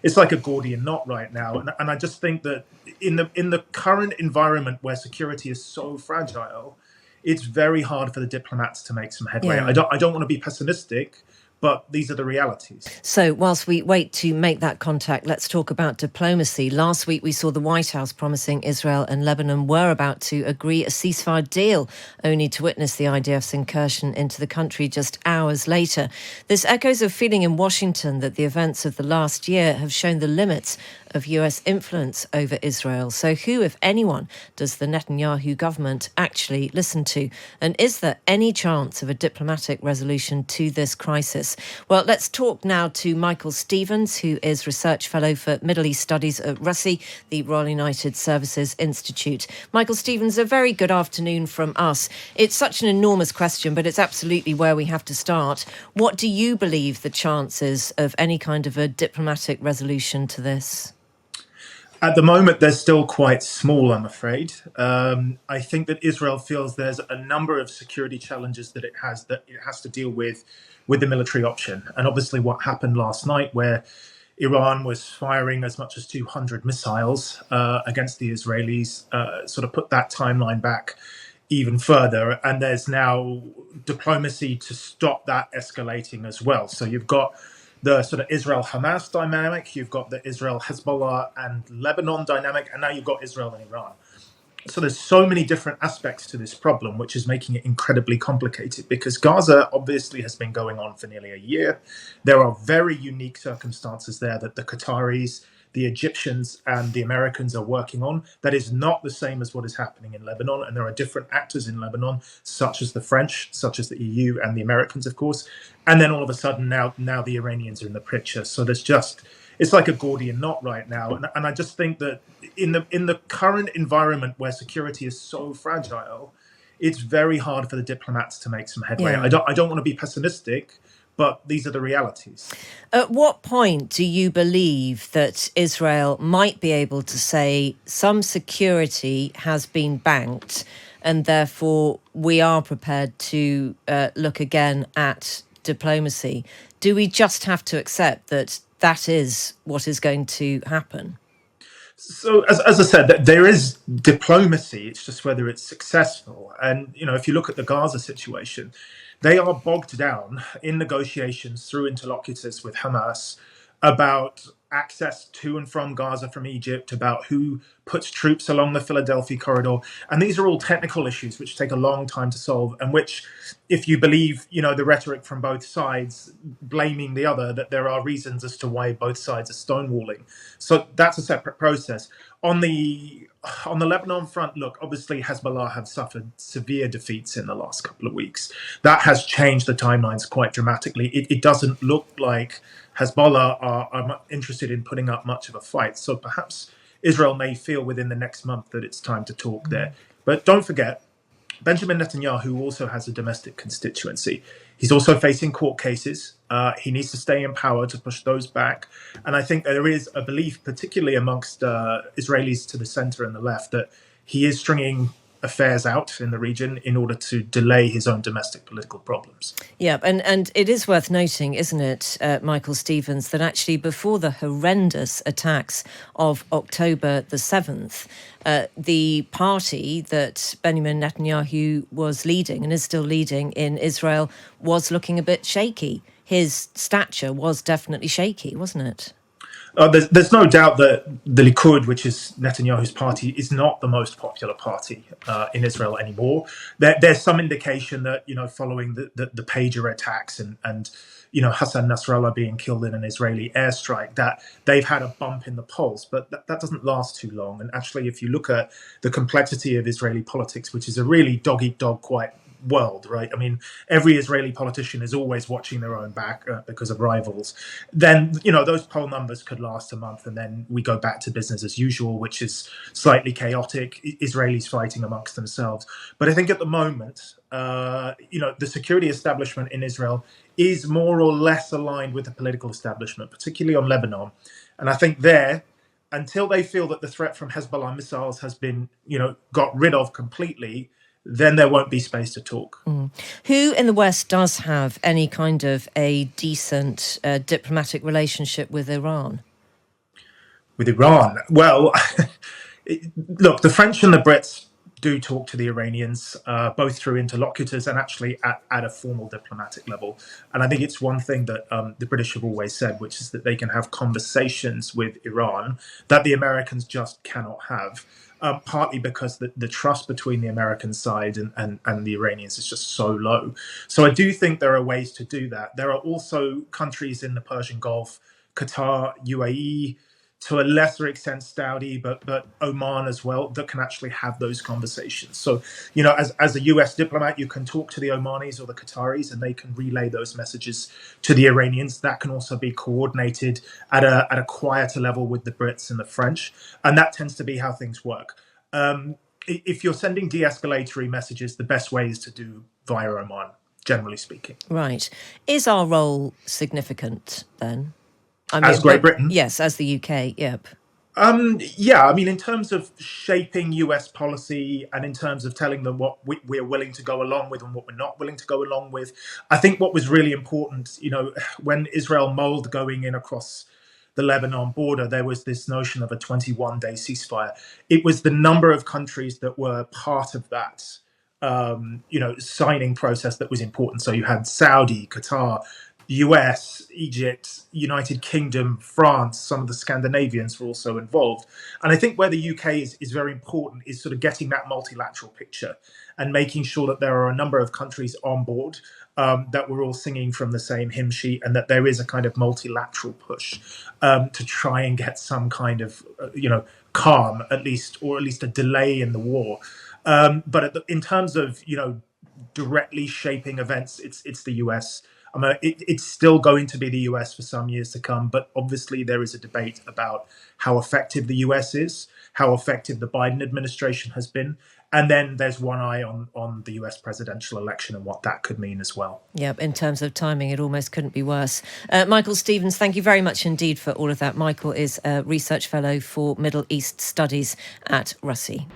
it's like a Gordian knot right now. And I just think that in the current environment where security is so fragile, it's very hard for the diplomats to make some headway. Yeah. I don't want to be pessimistic, but these are the realities. So whilst we wait to make that contact, let's talk about diplomacy. Last week, we saw the White House promising Israel and Lebanon were about to agree a ceasefire deal, only to witness the IDF's incursion into the country just hours later. This echoes a feeling in Washington that the events of the last year have shown the limits of US influence over Israel. So who, if anyone, does the Netanyahu government actually listen to? And is there any chance of a diplomatic resolution to this crisis? Well, let's talk now to Michael Stevens, who is Research Fellow for Middle East Studies at RUSI, the Royal United Services Institute. Michael Stevens, a very good afternoon from us. It's such an enormous question, but it's absolutely where we have to start. What do you believe the chances of any kind of a diplomatic resolution to this? At the moment, they're still quite small, I'm afraid. I think that Israel feels there's a number of security challenges that it has to deal with the military option. And obviously what happened last night, where Iran was firing as much as 200 missiles against the Israelis, sort of put that timeline back even further. And there's now diplomacy to stop that escalating as well. So you've got the sort of Israel-Hamas dynamic, you've got the Israel-Hezbollah and Lebanon dynamic, and now you've got Israel and Iran. So there's so many different aspects to this problem, which is making it incredibly complicated, because Gaza obviously has been going on for nearly a year. There are very unique circumstances there that the Qataris, the Egyptians and the Americans are working on. That is not the same as what is happening in Lebanon. And there are different actors in Lebanon, such as the French, such as the EU and the Americans, of course. And then all of a sudden now the Iranians are in the picture. So it's like a Gordian knot right now. And I just think that in the current environment where security is so fragile, it's very hard for the diplomats to make some headway. Yeah. I don't want to be pessimistic, but these are the realities. At what point do you believe that Israel might be able to say some security has been banked and therefore we are prepared to look again at diplomacy? Do we just have to accept that that is what is going to happen? So, as I said, there is diplomacy. It's just whether it's successful. And, if you look at the Gaza situation, they are bogged down in negotiations through interlocutors with Hamas about access to and from Gaza from Egypt, about who puts troops along the Philadelphia corridor. And these are all technical issues which take a long time to solve, and which, if you believe, the rhetoric from both sides blaming the other, that there are reasons as to why both sides are stonewalling. So that's a separate process. On the Lebanon front, look, obviously Hezbollah have suffered severe defeats in the last couple of weeks. That has changed the timelines quite dramatically. It doesn't look like Hezbollah are interested in putting up much of a fight. So perhaps Israel may feel within the next month that it's time to talk there. But don't forget, Benjamin Netanyahu also has a domestic constituency. He's also facing court cases. He needs to stay in power to push those back. And I think there is a belief, particularly amongst Israelis to the center and the left, that he is stringing affairs out in the region in order to delay his own domestic political problems. Yeah, and it is worth noting, isn't it, Michael Stevens, that actually before the horrendous attacks of October the 7th, the party that Benjamin Netanyahu was leading and is still leading in Israel was looking a bit shaky. His stature was definitely shaky, wasn't it? There's no doubt that the Likud, which is Netanyahu's party, is not the most popular party in Israel anymore. There's some indication that, following the pager attacks and Hassan Nasrallah being killed in an Israeli airstrike, that they've had a bump in the polls. But that doesn't last too long. And actually, if you look at the complexity of Israeli politics, which is a really dog-eat-dog quiet world, right? I mean, every Israeli politician is always watching their own back because of rivals. Then, those poll numbers could last a month, and then we go back to business as usual, which is slightly chaotic, Israelis fighting amongst themselves. But I think at the moment, the security establishment in Israel is more or less aligned with the political establishment, particularly on Lebanon. And I think until they feel that the threat from Hezbollah missiles has been, got rid of completely, then there won't be space to talk. Who in the West does have any kind of a decent diplomatic relationship with Iran? With Iran, well, look, the French and the Brits do talk to the Iranians, both through interlocutors and actually at a formal diplomatic level. And I think it's one thing that the British have always said, which is that they can have conversations with Iran that the Americans just cannot have. Partly because the trust between the American side and the Iranians is just so low. So I do think there are ways to do that. There are also countries in the Persian Gulf, Qatar, UAE, to a lesser extent Saudi, but Oman as well, that can actually have those conversations. So, as a US diplomat, you can talk to the Omanis or the Qataris, and they can relay those messages to the Iranians. That can also be coordinated at a quieter level with the Brits and the French, and that tends to be how things work. If you're sending de-escalatory messages, the best way is to do via Oman, generally speaking. Right. Is our role significant then? As Great Britain? Yes, as the UK, yep. Yeah, I mean, in terms of shaping US policy and in terms of telling them what we're willing to go along with and what we're not willing to go along with, I think what was really important, when Israel mulled going in across the Lebanon border, there was this notion of a 21-day ceasefire. It was the number of countries that were part of that, signing process that was important. So you had Saudi, Qatar, US, Egypt, United Kingdom, France, some of the Scandinavians were also involved. And I think where the UK is very important is sort of getting that multilateral picture and making sure that there are a number of countries on board, that we're all singing from the same hymn sheet, and that there is a kind of multilateral push to try and get some kind of, calm, at least a delay in the war. But in terms of, directly shaping events, it's the US. It's still going to be the US for some years to come, but obviously there is a debate about how effective the US is, how effective the Biden administration has been, and then there's one eye on the US presidential election and what that could mean as well. Yep, in terms of timing, it almost couldn't be worse. Michael Stevens, thank you very much indeed for all of that. Michael is a research fellow for Middle East Studies at RUSI.